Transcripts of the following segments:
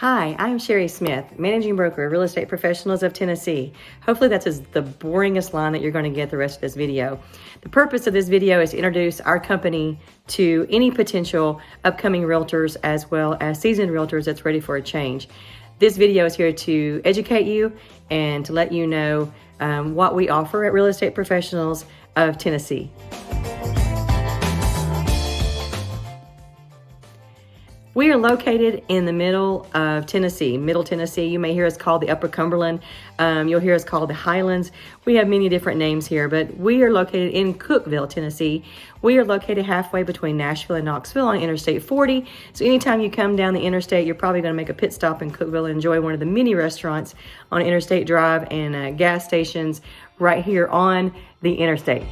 Hi, I'm Sherry Smith, Managing Broker, Real Estate Professionals of Tennessee. Hopefully that's the boringest line that you're going to get the rest of this video. The purpose of this video is to introduce our company to any potential upcoming realtors as well as seasoned realtors that's ready for a change. This video is here to educate you and to let you know what we offer at Real Estate Professionals of Tennessee. We are located in the middle of Tennessee, Middle Tennessee. You may hear us called the Upper Cumberland. You'll hear us called the Highlands. We have many different names here, but we are located in Cookeville, Tennessee. We are located halfway between Nashville and Knoxville on Interstate 40. So anytime you come down the interstate, you're probably going to make a pit stop in Cookeville and enjoy one of the many restaurants on Interstate Drive and gas stations right here on the interstate.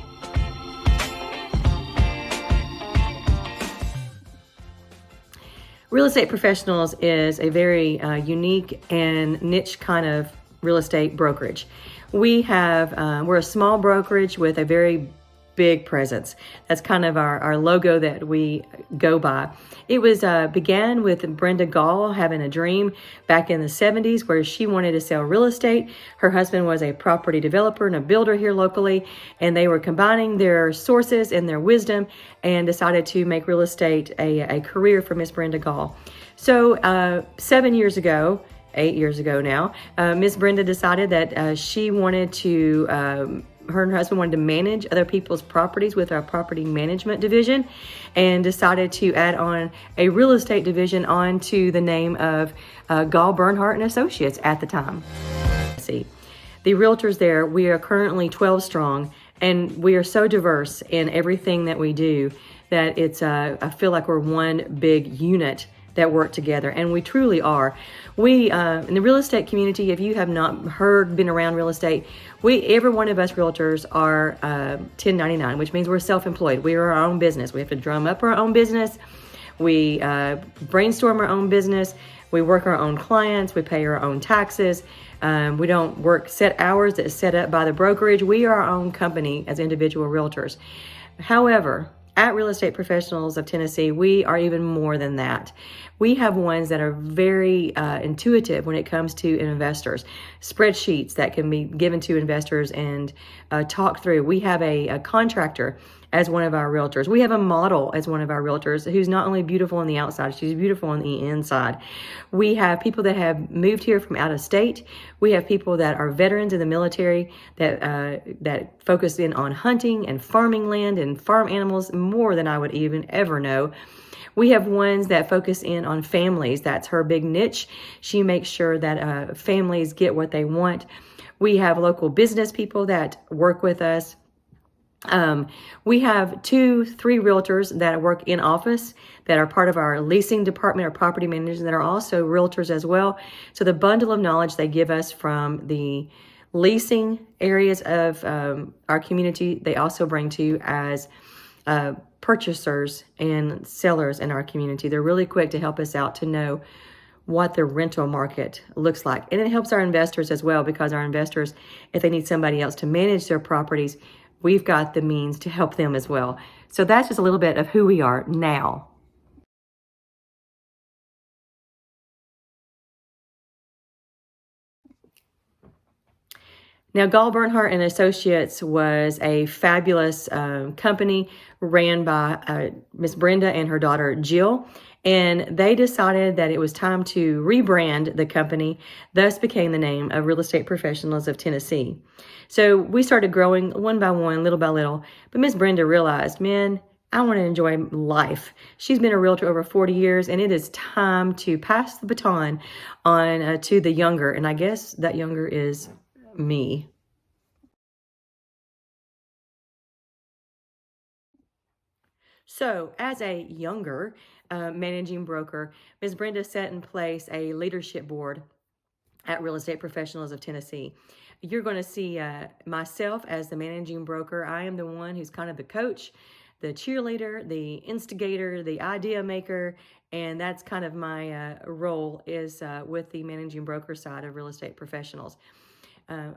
Real Estate Professionals is a very unique and niche kind of real estate brokerage. We're a small brokerage with a very big presence. That's kind of our logo that we go by. It was began with Brenda Gall having a dream back in the 70s where she wanted to sell real estate. Her husband was a property developer and a builder here locally, and they were combining their sources and their wisdom and decided to make real estate a career for Miss Brenda Gall. So 7 years ago, 8 years ago now, Miss Brenda decided that she wanted to her and her husband wanted to manage other people's properties with our property management division, and decided to add on a real estate division onto the name of Gall Bernhardt and Associates at the time. See, the realtors there, we are currently 12 strong, and we are so diverse in everything that we do that it's I feel like we're one big unit that work together, and we truly are. We in the real estate community, if you have not been around real estate, every one of us realtors are 1099, which means we're self-employed. We are our own business. We have to drum up our own business. We brainstorm our own business. We work our own clients. We pay our own taxes. We don't work set hours that's set up by the brokerage. We are our own company as individual realtors. However, at Real Estate Professionals of Tennessee, we are even more than that. We have ones that are very intuitive when it comes to investors. Spreadsheets that can be given to investors and talked through. We have a contractor as one of our realtors. We have a model as one of our realtors who's not only beautiful on the outside, she's beautiful on the inside. We have people that have moved here from out of state. We have people that are veterans in the military that focus in on hunting and farming land and farm animals more than I would even ever know. We have ones that focus in on families. That's her big niche. She makes sure that families get what they want. We have local business people that work with us. We have 2-3 realtors that work in office that are part of our leasing department or property managers that are also realtors as well. So the bundle of knowledge they give us from the leasing areas of our community, they also bring to you as purchasers and sellers in our community. They're really quick to help us out to know what the rental market looks like. And it helps our investors as well, because our investors, if they need somebody else to manage their properties, we've got the means to help them as well. So that's just a little bit of who we are now. Now, Gall Bernhardt and Associates was a fabulous company ran by Miss Brenda and her daughter Jill, and they decided that it was time to rebrand the company, thus became the name of Real Estate Professionals of Tennessee. So we started growing one by one, little by little, but Miss Brenda realized, man, I want to enjoy life. She's been a realtor over 40 years, and it is time to pass the baton on to the younger, and I guess that younger is me. So as a younger managing broker, Ms. Brenda set in place a leadership board at Real Estate Professionals of Tennessee. You're going to see myself as the managing broker. I am the one who's kind of the coach, the cheerleader, the instigator, the idea maker, and that's kind of my role is with the managing broker side of Real Estate Professionals,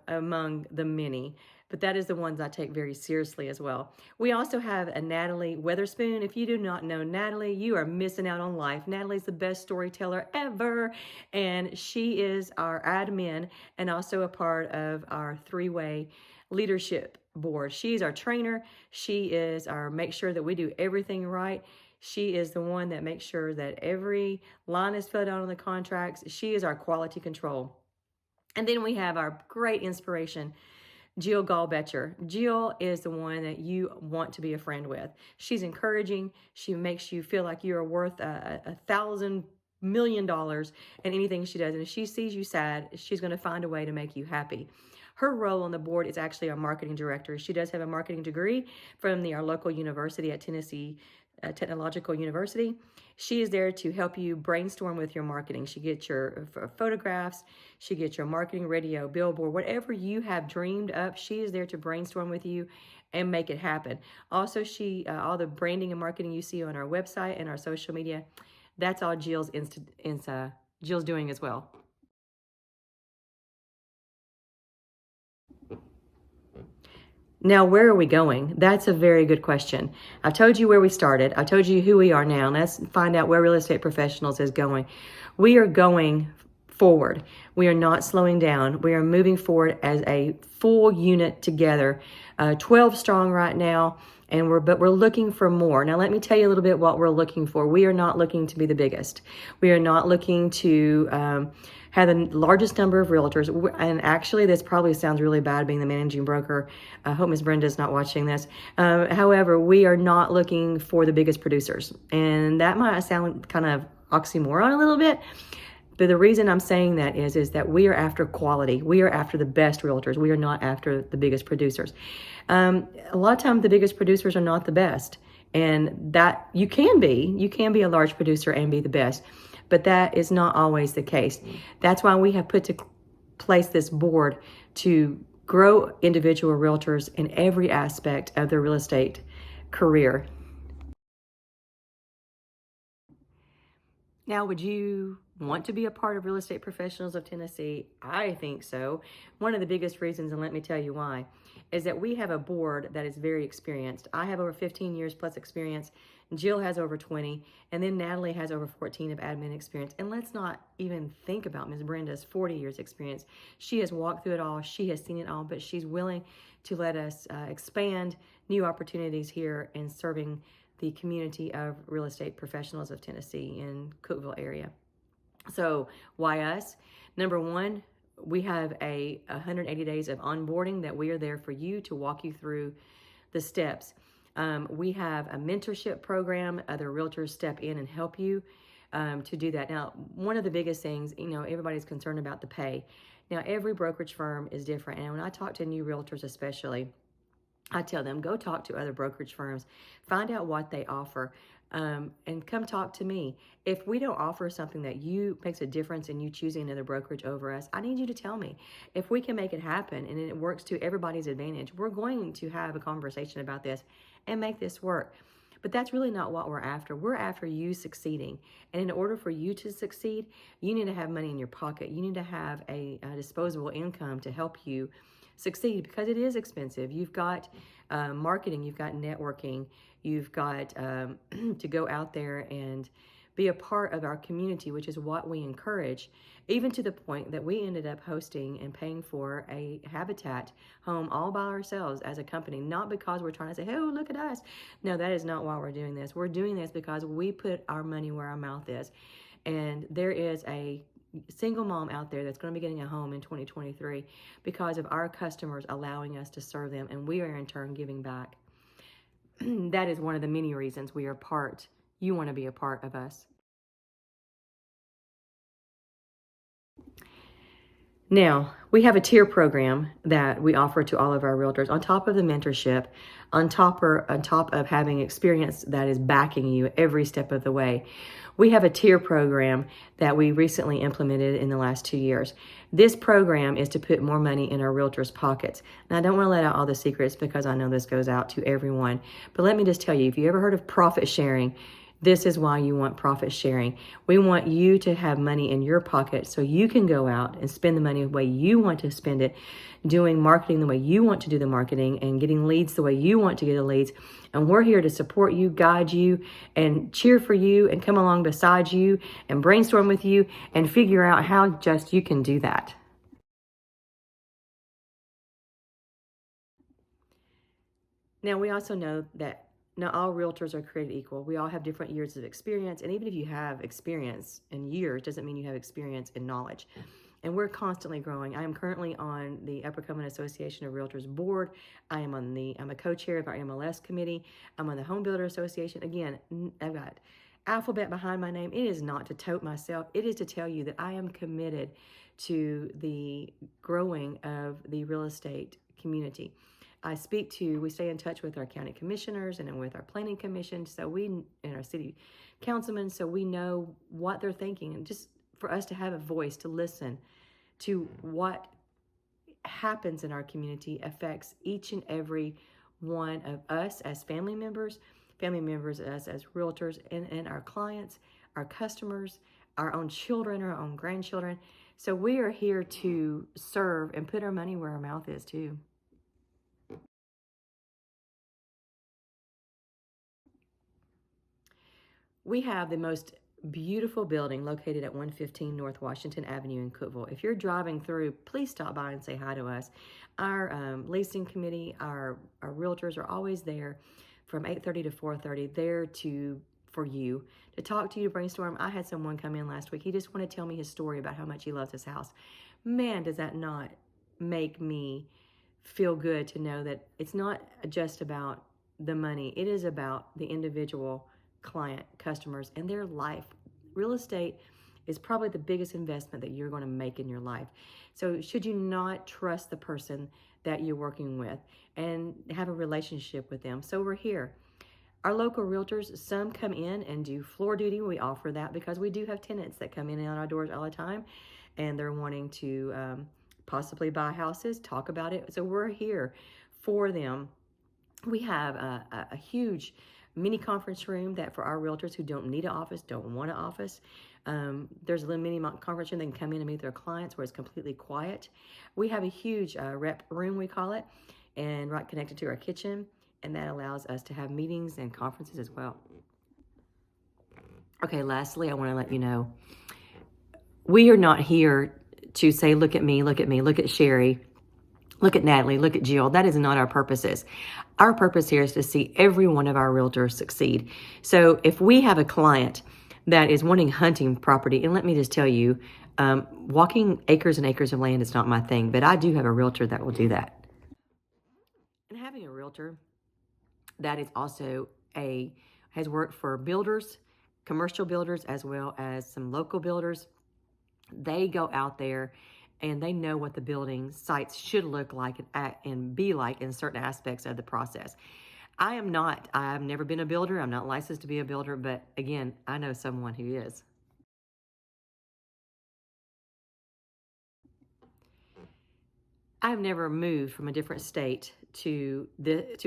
among the many. but that is the ones I take very seriously as well. We also have a Natalie Weatherspoon. If you do not know Natalie, you are missing out on life. Natalie's the best storyteller ever, and she is our admin and also a part of our three-way leadership board. She's our trainer. She is our make sure that we do everything right. She is the one that makes sure that every line is filled out on the contracts. She is our quality control. And then we have our great inspiration, Jill Gallbetcher. Jill is the one that you want to be a friend with. She's encouraging. She makes you feel like you are worth $1,000,000,000 in anything she does. And if she sees you sad, she's going to find a way to make you happy. Her role on the board is actually our marketing director. She does have a marketing degree from our local university at Tennessee Technological University. She is there to help you brainstorm with your marketing. She gets your photographs, she gets your marketing, radio, billboard, whatever you have dreamed up, she is there to brainstorm with you and make it happen. Also, all the branding and marketing you see on our website and our social media, that's all Jill's doing as well. Now, where are we going? That's a very good question. I've told you where we started. I told you who we are now. Let's find out where Real Estate Professionals is going. We are going forward. We are not slowing down. We are moving forward as a full unit together, 12 strong right now, but we're looking for more. Now, let me tell you a little bit what we're looking for. We are not looking to be the biggest. We are not looking to have the largest number of realtors. And actually, this probably sounds really bad being the managing broker. I hope Ms. Brenda's not watching this. However, we are not looking for the biggest producers. And that might sound kind of oxymoron a little bit. But the reason I'm saying that is that we are after quality. We are after the best realtors. We are not after the biggest producers. A lot of times the biggest producers are not the best. And that you can be a large producer and be the best. But that is not always the case. That's why we have put to place this board to grow individual realtors in every aspect of their real estate career. Now, would you want to be a part of Real Estate Professionals of Tennessee? I think so. One of the biggest reasons, and let me tell you why, is that we have a board that is very experienced. I have over 15 years plus experience. Jill has over 20, and then Natalie has over 14 of admin experience. And let's not even think about Ms. Brenda's 40 years experience. She has walked through it all. She has seen it all, but she's willing to let us expand new opportunities here in serving the community of real estate professionals of Tennessee in Cookeville area. So why us? Number one, we have 180 days of onboarding that we are there for you to walk you through the steps. We have a mentorship program. Other realtors step in and help you to do that. Now, one of the biggest things, everybody's concerned about the pay. Now, every brokerage firm is different. And when I talk to new realtors especially, I tell them, go talk to other brokerage firms, find out what they offer, and come talk to me. If we don't offer something that makes a difference in you choosing another brokerage over us, I need you to tell me. If we can make it happen and it works to everybody's advantage, we're going to have a conversation about this and make this work. But that's really not what we're after. We're after you succeeding. And in order for you to succeed, you need to have money in your pocket. You need to have a disposable income to help you succeed, because it is expensive. You've got marketing, you've got networking, you've got to go out there and be a part of our community, which is what we encourage, even to the point that we ended up hosting and paying for a Habitat home all by ourselves as a company, not because we're trying to say, hey, oh, look at us. No, that is not why we're doing this. We're doing this because we put our money where our mouth is. And there is a single mom out there that's going to be getting a home in 2023 because of our customers allowing us to serve them, and we are in turn giving back. That is one of the many reasons you want to be a part of us. Now, we have a tier program that we offer to all of our realtors on top of the mentorship, on top of having experience that is backing you every step of the way. We have a tier program that we recently implemented in the last 2 years. This program is to put more money in our realtors' pockets. Now, I don't want to let out all the secrets because I know this goes out to everyone. But let me just tell you, if you ever heard of profit sharing, This is why you want profit sharing. We want you to have money in your pocket so you can go out and spend the money the way you want to spend it, doing marketing the way you want to do the marketing, and getting leads the way you want to get the leads. And we're here to support you, guide you, and cheer for you, and come along beside you and brainstorm with you and figure out how just you can do that. Now, we also know that not all realtors are created equal. We all have different years of experience. And even if you have experience in years, doesn't mean you have experience in knowledge. And we're constantly growing. I am currently on the Upper Cumming Association of Realtors board. I'm a co-chair of our MLS committee. I'm on the Home Builder Association. Again, I've got alphabet behind my name. It is not to tote myself. It is to tell you that I am committed to the growing of the real estate community. We stay in touch with our county commissioners and with our planning commission, and our city councilmen, so we know what they're thinking, and just for us to have a voice to listen to what happens in our community affects each and every one of us as family members us as realtors, and our clients, our customers, our own children, our own grandchildren. So we are here to serve and put our money where our mouth is too. We have the most beautiful building located at 115 North Washington Avenue in Cookeville. If you're driving through, please stop by and say hi to us. Our leasing committee, our realtors are always there from 8:30 to 4:30, there for you, to talk to you, to brainstorm. I had someone come in last week. He just wanted to tell me his story about how much he loves his house. Man, does that not make me feel good to know that it's not just about the money. It is about the individual client, customers, and their life. Real estate is probably the biggest investment that you're going to make in your life. So should you not trust the person that you're working with and have a relationship with them? So we're here. Our local realtors, some come in and do floor duty. We offer that because we do have tenants that come in and out our doors all the time, and they're wanting to possibly buy houses, talk about it. So we're here for them. We have a huge mini conference room that for our realtors who don't need an office, don't want an office. There's a little mini conference room they can come in and meet their clients where it's completely quiet. We have a huge rep room, we call it, and right connected to our kitchen, and that allows us to have meetings and conferences as well. Okay, lastly, I want to let you know, we are not here to say, look at me, look at me, look at Sherry, look at Natalie, look at Jill. That is not our purposes. Our purpose here is to see every one of our realtors succeed. So if we have a client that is wanting hunting property, and let me just tell you, walking acres and acres of land is not my thing, but I do have a realtor that will do that. And having a realtor that is also has worked for builders, commercial builders, as well as some local builders. They go out there and they know what the building sites should look like and be like in certain aspects of the process. I've never been a builder. I'm not licensed to be a builder, but again, I know someone who is. I've never moved from a different state to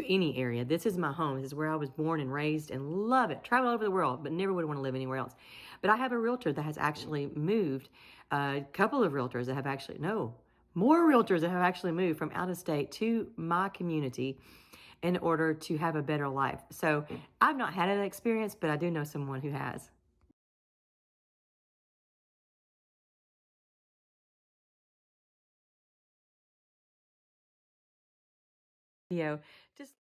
any area. This is my home. This is where I was born and raised and love it. Travel all over the world, but never would want to live anywhere else. But I have a realtor that has actually moved, a couple of realtors that have actually, no, more realtors that have actually moved from out of state to my community in order to have a better life. So I've not had that experience, but I do know someone who has. You know, just